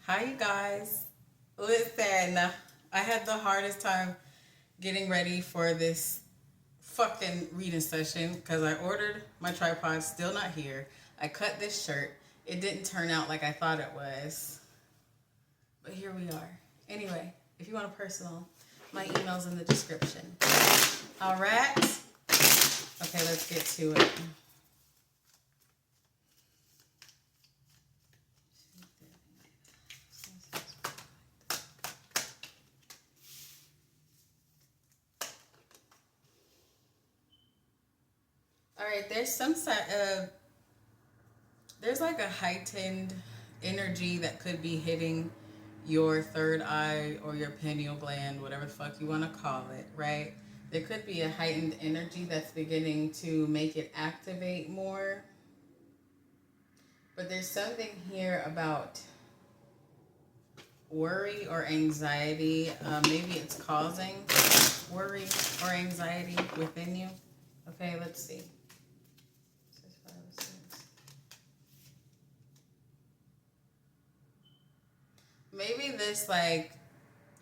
Hi, you guys. Listen, I had the hardest time getting ready for this fucking reading session because I ordered my tripod, still not here. I cut this shirt. It didn't turn out like I thought it was. But here we are. Anyway, if you want a personal, my email's in the description. All right. Okay, let's get to it. All right, there's like a heightened energy that could be hitting your third eye or your pineal gland, whatever the fuck you want to call it, right? There could be a heightened energy that's beginning to make it activate more. But there's something here about worry or anxiety. Maybe it's causing worry or anxiety within you. Okay, let's see. Maybe this like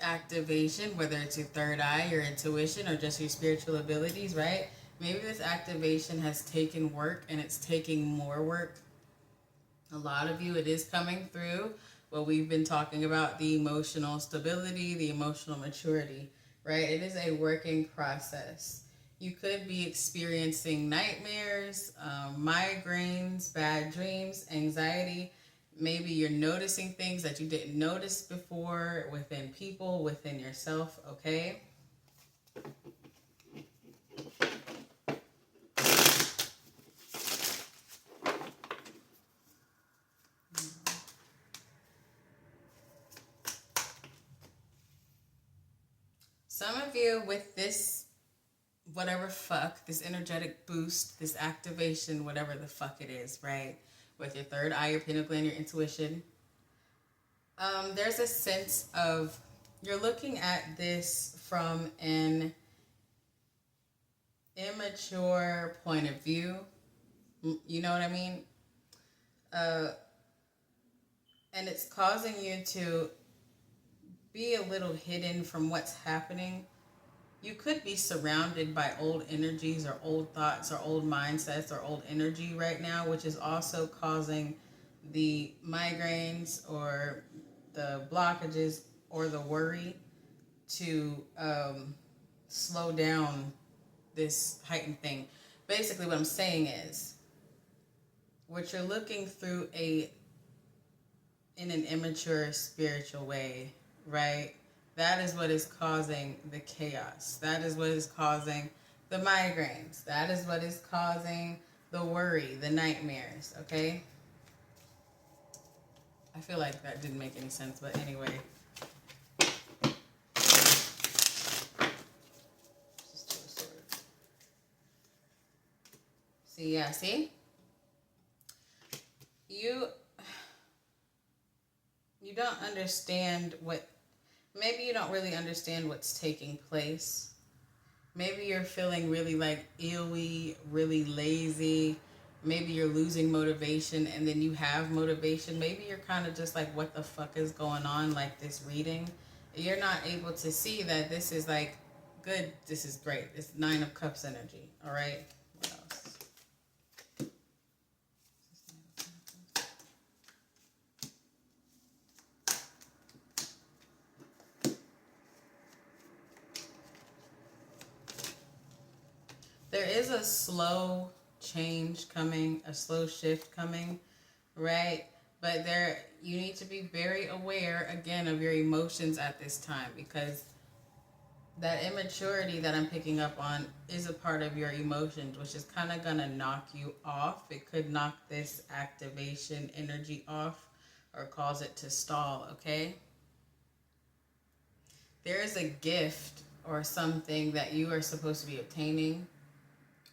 activation, whether it's your third eye, your intuition, or just your spiritual abilities, right? Maybe this activation has taken work and it's taking more work. A lot of you, it is coming through what we've been talking about, the emotional stability, the emotional maturity, right? It is a working process. You could be experiencing nightmares, migraines, bad dreams, anxiety. Maybe you're noticing things that you didn't notice before within people, within yourself, okay? Some of you with this whatever fuck, this energetic boost, this activation, whatever the fuck it is, right? With your third eye, your pineal gland, your intuition. There's a sense of you're looking at this from an immature point of view. You know what I mean? And it's causing you to be a little hidden from what's happening. You could be surrounded by old energies or old thoughts or old mindsets or old energy right now, which is also causing the migraines or the blockages or the worry to slow down this heightened thing. Basically, what I'm saying is, what you're looking through in an immature spiritual way, right? That is what is causing the chaos. That is what is causing the migraines. That is what is causing the worry, the nightmares, okay? I feel like that didn't make any sense, but anyway. See? You don't understand maybe you don't really understand what's taking place. Maybe you're feeling really like ewy, really lazy. Maybe you're losing motivation and then you have motivation. Maybe you're kind of just like, what the fuck is going on? Like this reading. You're not able to see that this is like good. This is great. It's Nine of Cups energy. All right. What else? There is a slow change coming, a slow shift coming, right? But you need to be very aware again of your emotions at this time, because that immaturity that I'm picking up on is a part of your emotions, which is kind of gonna knock you off. It could knock this activation energy off or cause it to stall, okay? There is a gift or something that you are supposed to be obtaining,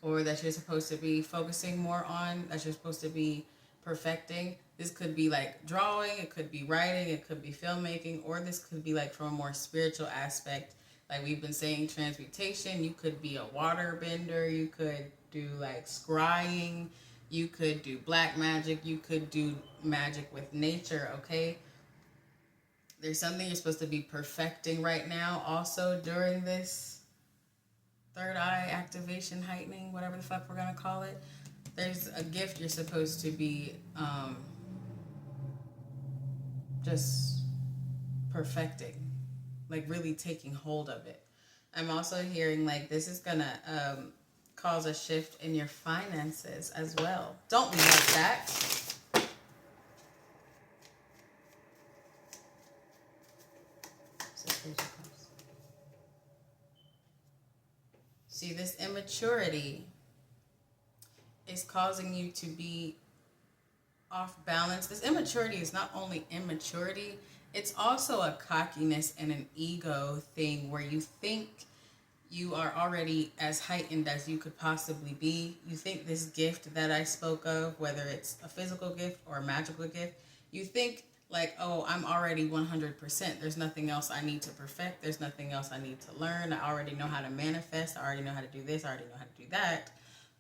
or that you're supposed to be focusing more on, that you're supposed to be perfecting. This could be like drawing, it could be writing, it could be filmmaking, or this could be like from a more spiritual aspect. Like we've been saying, transmutation. You could be a water bender, you could do like scrying, you could do black magic, you could do magic with nature, okay? There's something you're supposed to be perfecting right now also during this third eye activation heightening, whatever the fuck we're going to call it. There's a gift you're supposed to be just perfecting, like really taking hold of it. I'm also hearing like this is going to cause a shift in your finances as well. Don't we like that? See, this immaturity is causing you to be off balance. This immaturity is not only immaturity, it's also a cockiness and an ego thing where you think you are already as heightened as you could possibly be. You think this gift that I spoke of, whether it's a physical gift or a magical gift, you think like, oh, I'm already 100%. There's nothing else I need to perfect. There's nothing else I need to learn. I already know how to manifest. I already know how to do this. I already know how to do that.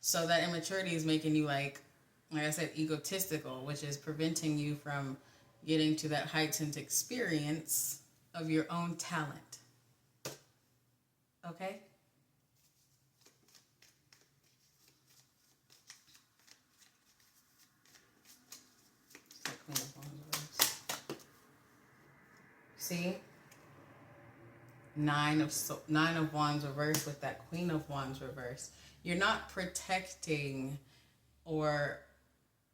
So that immaturity is making you like I said, egotistical, which is preventing you from getting to that heightened experience of your own talent. Okay? See? Nine of Wands reversed with that Queen of Wands reversed. You're not protecting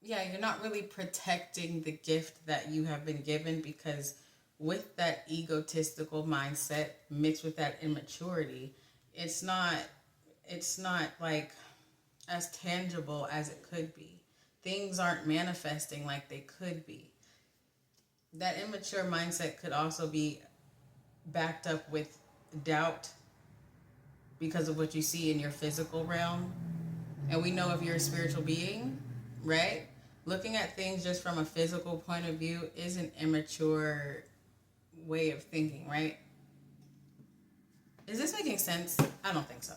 you're not really protecting the gift that you have been given, because with that egotistical mindset mixed with that immaturity, it's not like as tangible as it could be. Things aren't manifesting like they could be. That immature mindset could also be backed up with doubt because of what you see in your physical realm. And we know if you're a spiritual being, right? Looking at things just from a physical point of view is an immature way of thinking, right? Is this making sense? I don't think so.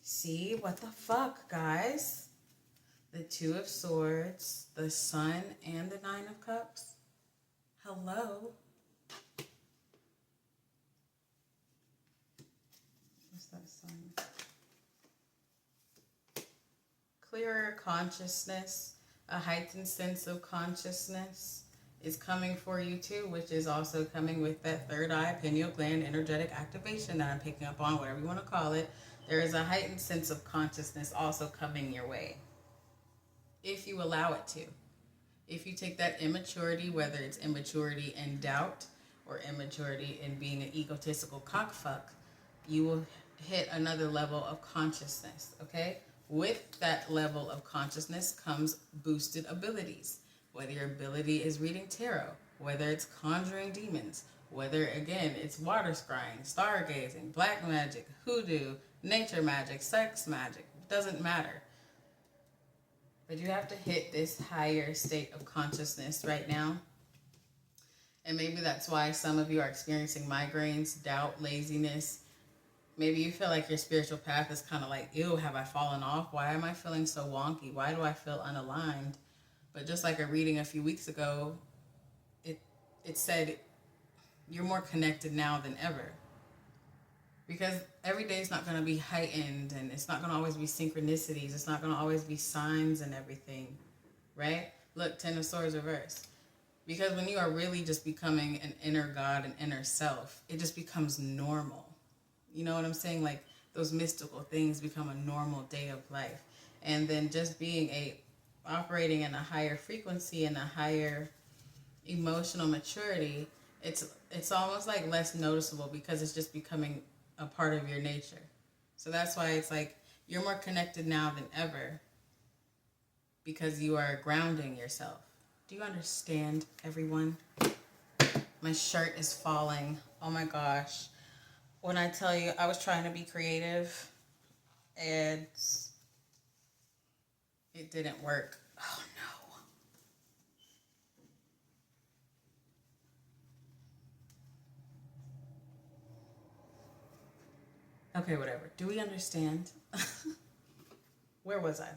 See, what the fuck, guys? The Two of Swords, the Sun, and the Nine of Cups. Hello. What's that Sun? Clearer consciousness, a heightened sense of consciousness is coming for you too, which is also coming with that third eye, pineal gland, energetic activation that I'm picking up on, whatever you want to call it. There is a heightened sense of consciousness also coming your way, if you allow it to. If you take that immaturity, whether it's immaturity in doubt or immaturity in being an egotistical cockfuck, you will hit another level of consciousness, okay? With that level of consciousness comes boosted abilities. Whether your ability is reading tarot, whether it's conjuring demons, whether, again, it's water scrying, stargazing, black magic, hoodoo, nature magic, sex magic, doesn't matter. But you have to hit this higher state of consciousness right now. And maybe that's why some of you are experiencing migraines, doubt, laziness. Maybe you feel like your spiritual path is kind of like, ew, have I fallen off? Why am I feeling so wonky? Why do I feel unaligned? But just like a reading a few weeks ago, it said you're more connected now than ever. Because every day is not going to be heightened, and it's not going to always be synchronicities. It's not going to always be signs and everything, right? Look, Ten of Swords reversed. Because when you are really just becoming an inner God, an inner self, it just becomes normal. You know what I'm saying? Like those mystical things become a normal day of life. And then just operating in a higher frequency and a higher emotional maturity, it's almost like less noticeable because it's just becoming a part of your nature. So that's why it's like you're more connected now than ever because you are grounding yourself. Do you understand, everyone? My shirt is falling. Oh my gosh. When I tell you I was trying to be creative and it didn't work. Oh no. Okay, whatever. Do we understand? Where was I?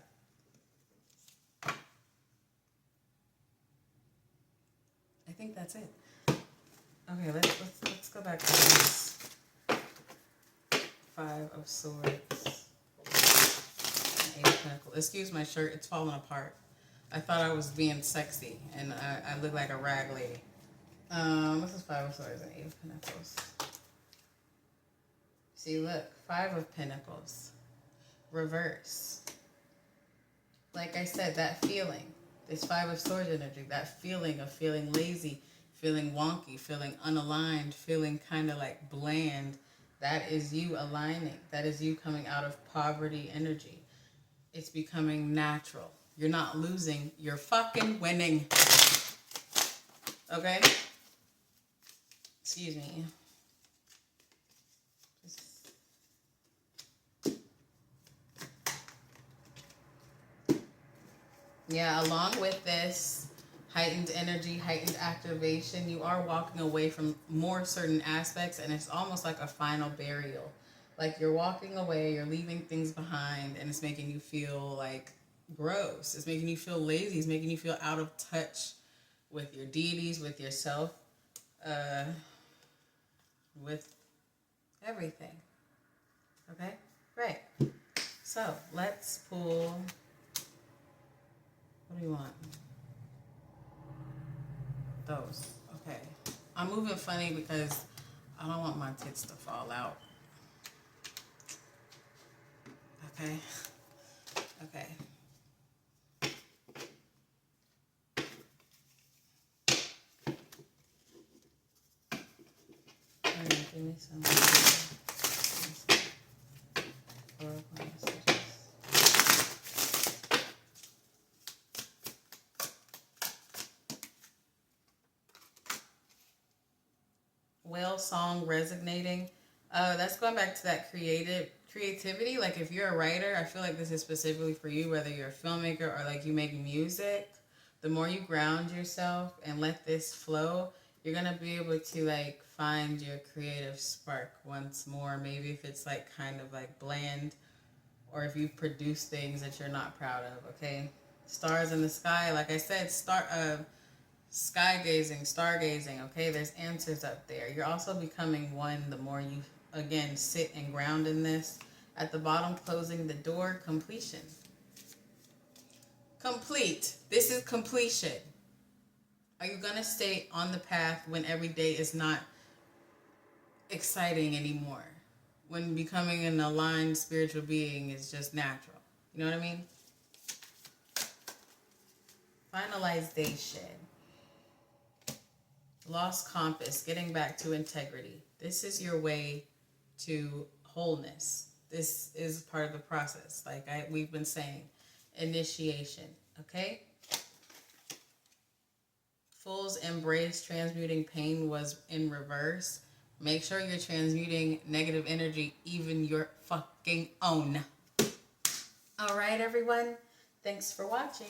I think that's it. Okay, let's go back to this. 5 of Swords. And 8 of Pentacles. Excuse my shirt, it's falling apart. I thought I was being sexy, and I look like a rag lady. This is 5 of Swords and 8 of Pentacles. See, look, 5 of Pentacles. Reverse. Like I said, that feeling, this 5 of Swords energy, that feeling of feeling lazy, feeling wonky, feeling unaligned, feeling kind of like bland, that is you aligning. That is you coming out of poverty energy. It's becoming natural. You're not losing, you're fucking winning. Okay? Excuse me. Yeah, along with this heightened energy, heightened activation, you are walking away from more certain aspects, and it's almost like a final burial. Like you're walking away, you're leaving things behind, and it's making you feel like gross. It's making you feel lazy. It's making you feel out of touch with your deities, with yourself, with everything. Okay? Great. So let's pull. What do you want? Those. Okay. I'm moving funny because I don't want my tits to fall out. Okay. Okay. Give me some. Whale song resonating. That's going back to that creativity. Like if you're a writer, I feel like this is specifically for you, whether you're a filmmaker or like you make music. The more you ground yourself and let this flow, you're going to be able to like find your creative spark once more. Maybe if it's like kind of like bland, or if you produce things that you're not proud of. Okay, stars in the sky. Like I said, sky gazing, stargazing. Okay, there's answers up there. You're also becoming one the more you again sit and ground in this. At the bottom, closing the door, completion. Complete. This is completion. Are you gonna stay on the path when every day is not exciting anymore? When becoming an aligned spiritual being is just natural. You know what I mean? Finalization. Lost compass, getting back to integrity. This is your way to wholeness. This is part of the process. Like we've been saying, initiation. Okay? Fool's embrace, transmuting pain was in reverse. Make sure you're transmuting negative energy, even your fucking own. All right, everyone. Thanks for watching.